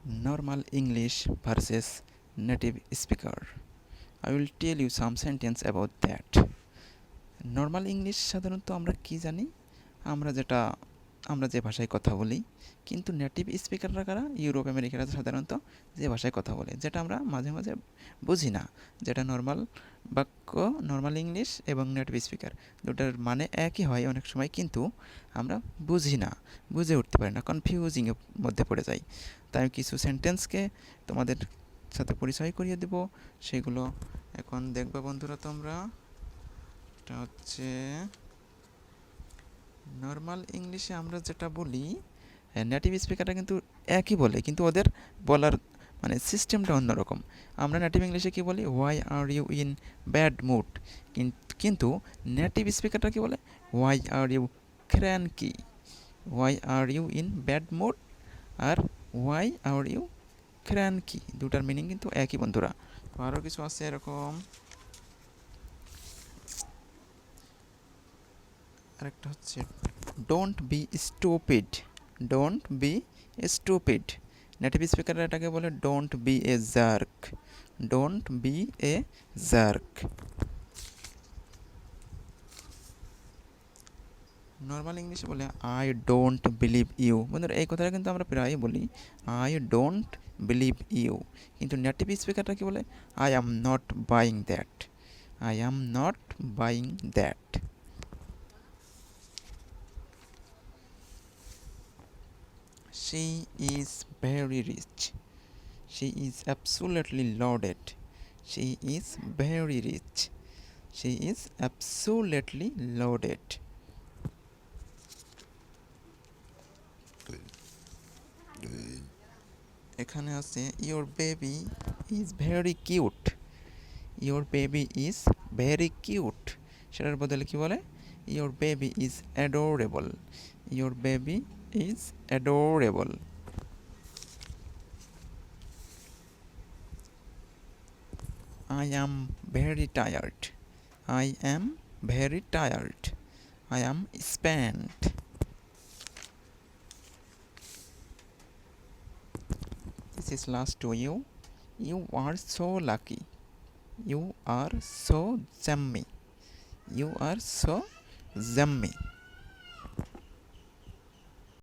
Normal English versus native speaker. I will tell you some sentence about that. Normal English সাধারণত আমরা কি জানি, আমরা যে ভাষায় কথা বলি, কিন্তু নেটিভ স্পিকাররা কারা, ইউরোপ আমেরিকারা সাধারণত যে ভাষায় কথা বলে, যেটা আমরা মাঝে মাঝে বুঝি না, যেটা নর্মাল বাক্য, নর্মাল ইংলিশ এবং নেটিভ স্পিকার দুটার মানে একই হয় অনেক সময়, কিন্তু আমরা বুঝি না, বুঝে উঠতে পারি না, কনফিউজিংয়ের মধ্যে পড়ে যাই। তাই কিছু সেন্টেন্সকে তোমাদের সাথে পরিচয় করিয়ে দেব, সেগুলো এখন দেখবা বন্ধুরা তোমরা। এটা হচ্ছে নর্মাল ইংলিশে আমরা যেটা বলি, নেটিভ স্পিকাররা কিন্তু একই বলে, কিন্তু ওদের বলার মানে সিস্টেমটা অন্যরকম। আমরা নেটিভ ইংলিশে কী বলি, why are you in bad mood, কিন্তু নেটিভ স্পিকারটা কী বলে, why are you cranky. Why are you in bad mood আর হোয়াই আর ইউ ক্র্যানকি, দুটার মিনিং কিন্তু একই বন্ধুরা। আরও কিছু আছে এরকম, আরেকটা হচ্ছে don't be stupid. Don't be stupid, নেটিভ স্পিকাররা এটাকে বলে don't be a jerk. Don't be a jerk. Normal ইংলিশে বলে আই ডোন্ট বিলিভ ইউ। বন্ধুরা এই কথাটা কিন্তু আমরা প্রায়ই বলি, আই ডোন্ট বিলিভ ইউ, কিন্তু নেটিভ স্পিকারটা কি বলে, I am not buying that. I am not buying that. She is very rich. She is absolutely loaded. She is very rich. She is absolutely loaded. এখানে আছে your baby is very cute. Your baby is very cute. সেটার বদলে কি বলে, your baby is adorable. Your baby is adorable. I am very tired. I am very tired. I am spent. This is last to you. You are so lucky. You are so jammy. You are so jammy.